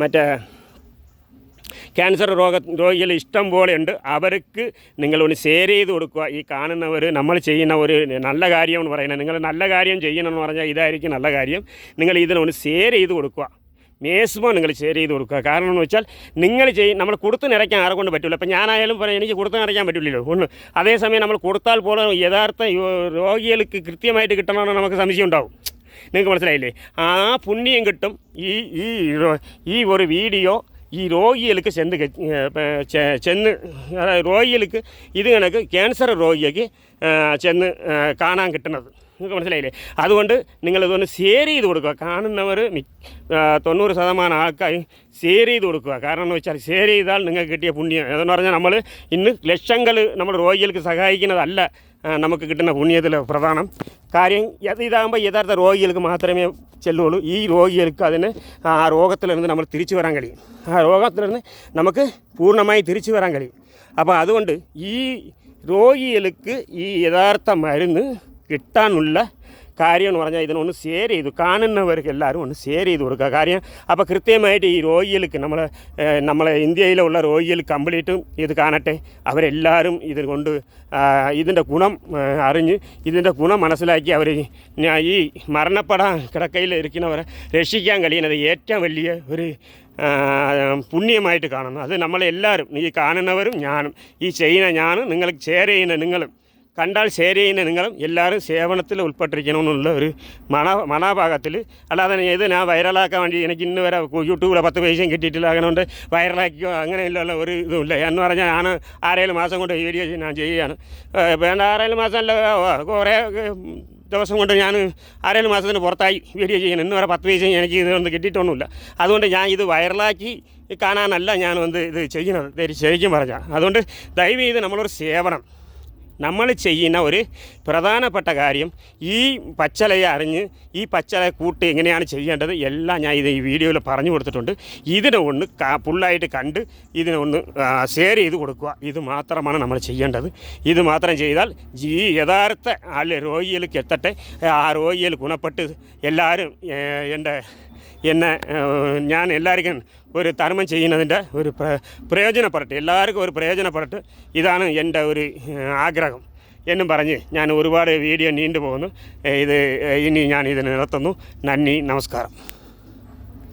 മറ്റേ ക്യാൻസർ രോഗികൾ ഇഷ്ടം പോലെ ഉണ്ട്. അവർക്ക് നിങ്ങളൊന്ന് ഷെയർ ചെയ്ത് കൊടുക്കുക. ഈ കാണുന്നവർ നമ്മൾ ചെയ്യുന്ന ഒരു നല്ല കാര്യമെന്ന് പറയുന്നത്, നിങ്ങൾ നല്ല കാര്യം ചെയ്യണമെന്ന് പറഞ്ഞാൽ ഇതായിരിക്കും നല്ല കാര്യം. നിങ്ങൾ ഇതിനൊന്ന് ഷെയർ ചെയ്ത് കൊടുക്കുക. മാക്സിമം നിങ്ങൾ ഷെയർ ചെയ്ത് കൊടുക്കുക. കാരണം എന്ന് വെച്ചാൽ നമ്മൾ കൊടുത്ത് നിറയ്ക്കാൻ ആരെ കൊണ്ട് പറ്റില്ല. ഇപ്പം ഞാനായാലും പറയാം, എനിക്ക് കൊടുത്ത് നിറയ്ക്കാൻ പറ്റില്ലല്ലോ ഒന്ന്. അതേസമയം നമ്മൾ കൊടുത്താൽ പോലും യഥാർത്ഥ രോഗികൾക്ക് കൃത്യമായിട്ട് കിട്ടണമെന്ന് നമുക്ക് സംശയം ഉണ്ടാവും. നിങ്ങൾക്ക് മനസ്സിലായില്ലേ? ആ പുണ്യം കിട്ടും. ഈ ഒരു വീഡിയോ ഈ രോഗികൾക്ക് രോഗികൾക്ക് ഇത് കണക്ക് ക്യാൻസർ രോഗിക്ക് ചെന്ന് കാണാൻ കിട്ടുന്നത്. നിങ്ങൾക്ക് മനസ്സിലായില്ലേ? അതുകൊണ്ട് നിങ്ങളിതൊന്ന് ഷെയർ ചെയ്ത് കൊടുക്കുക. കാണുന്നവർ 90% ആൾക്കാർ ഷെയർ ചെയ്ത് കൊടുക്കുക. കാരണം എന്ന് വെച്ചാൽ ഷെയർ ചെയ്താൽ നിങ്ങൾക്ക് കിട്ടിയ പുണ്യം. അതെന്ന് പറഞ്ഞാൽ നമ്മൾ ഇന്ന് ലക്ഷങ്ങൾ നമ്മൾ രോഗികൾക്ക് സഹായിക്കുന്നതല്ല നമുക്ക് കിട്ടുന്ന പുണ്യത്തിൽ പ്രധാനം കാര്യം. ഇതാകുമ്പോൾ യഥാർത്ഥ രോഗികൾക്ക് മാത്രമേ ചെല്ലുള്ളൂ. ഈ രോഗികൾക്ക് അതിന് ആ രോഗത്തിൽ നിന്ന് നമ്മൾ തിരിച്ചു വരാൻ കഴിയും. ആ രോഗത്തിൽ നിന്ന് നമുക്ക് പൂർണ്ണമായി തിരിച്ചു വരാൻ കഴിയും. അപ്പോൾ അതുകൊണ്ട് ഈ രോഗികൾക്ക് ഈ യഥാർത്ഥ മരുന്ന് കിട്ടാനുള്ള കാര്യം എന്ന് പറഞ്ഞാൽ ഇതിനൊന്ന് ഷെയർ ചെയ്തു കാണുന്നവർക്ക് എല്ലാവരും ഒന്ന് ഷെയർ ചെയ്ത് കൊടുക്കുക. കാര്യം അപ്പോൾ കൃത്യമായിട്ട് ഈ രോഗികൾക്ക് നമ്മളെ ഇന്ത്യയിലുള്ള രോഗികൾ കംപ്ലീറ്റും ഇത് കാണട്ടെ. അവരെല്ലാവരും ഇത് കൊണ്ട് ഇതിൻ്റെ ഗുണം അറിഞ്ഞ് ഇതിൻ്റെ ഗുണം മനസ്സിലാക്കി അവർ ഈ മരണപ്പെടാൻ കിടക്കയിൽ ഇരിക്കുന്നവരെ രക്ഷിക്കാൻ കഴിയുന്നത് ഏറ്റവും വലിയ ഒരു പുണ്യമായിട്ട് കാണുന്നു. അത് നമ്മളെല്ലാവരും ഈ കാണുന്നവരും ഞാനും ഈ ചെയ്യുന്ന ഞാനും നിങ്ങൾക്ക് ഷെയർ ചെയ്യുന്ന നിങ്ങളും കണ്ടാൽ ഷെയർ ചെയ്യുന്ന നിങ്ങളും എല്ലാവരും സേവനത്തിൽ ഉൾപ്പെട്ടിരിക്കണമെന്നുള്ള ഒരു മനോഭാഗത്തിൽ. അല്ലാതെ ഇത് ഞാൻ വൈറലാക്കാൻ വേണ്ടി എനിക്ക് ഇന്ന് വരെ യൂട്യൂബിൽ 10 പൈസയും കിട്ടിയിട്ടില്ല, അങ്ങനെ വൈറലാക്കിയോ അങ്ങനെയുള്ള ഒരു ഇതുമില്ല. എന്ന് പറഞ്ഞാൽ ഞാൻ 6-7 മാസം കൊണ്ട് വീഡിയോ ഞാൻ ചെയ്യുകയാണ്. വേണ്ട 6-7 മാസമല്ല, കുറേ ദിവസം കൊണ്ട് ഞാൻ 6-7 മാസത്തിന് പുറത്തായി വീഡിയോ ചെയ്യണം. ഇന്ന് വരെ 10 പൈസയും എനിക്ക് ഇതൊന്നും കിട്ടിയിട്ടൊന്നുമില്ല. അതുകൊണ്ട് ഞാൻ ഇത് വൈറലാക്കി കാണാനല്ല ഞാൻ ഇത് ചെയ്യുന്നത് ശരിക്കും പറഞ്ഞാൽ. അതുകൊണ്ട് ദയവ് ചെയ്ത് നമ്മളൊരു സേവനം നമ്മൾ ചെയ്യുന്ന ഒരു പ്രധാനപ്പെട്ട കാര്യം ഈ പച്ചലയെ അറിഞ്ഞ് ഈ പച്ചല കൂട്ട് എങ്ങനെയാണ് ചെയ്യേണ്ടത് എല്ലാം ഞാൻ ഈ വീഡിയോയിൽ പറഞ്ഞു കൊടുത്തിട്ടുണ്ട്. ഇതിനെ ഒന്ന് ഫുള്ളായിട്ട് കണ്ട് ഇതിനെ ഒന്ന് ഷെയർ ചെയ്ത് കൊടുക്കുക. ഇത് മാത്രമാണ് നമ്മൾ ചെയ്യേണ്ടത്. ഇത് മാത്രം ചെയ്താൽ ഈ യഥാർത്ഥ രോഗികൾക്ക് എത്തട്ടെ. ആ രോഗികൾ ഗുണപ്പെട്ട് എല്ലാവരും ഞാൻ എല്ലാവർക്കും ഒരു ധർമ്മം ചെയ്യുന്നതിൻ്റെ ഒരു പ്രയോജനപ്പെടട്ടെ, എല്ലാവർക്കും ഒരു പ്രയോജനപ്പെടട്ടെ. ഇതാണ് എൻ്റെ ഒരു ആഗ്രഹം എന്നും പറഞ്ഞ് ഞാൻ ഒരുപാട് വീഡിയോ നീണ്ടു പോകുന്നു. ഇനി ഞാൻ ഇതിന് നിർത്തുന്നു. നന്ദി, നമസ്കാരം.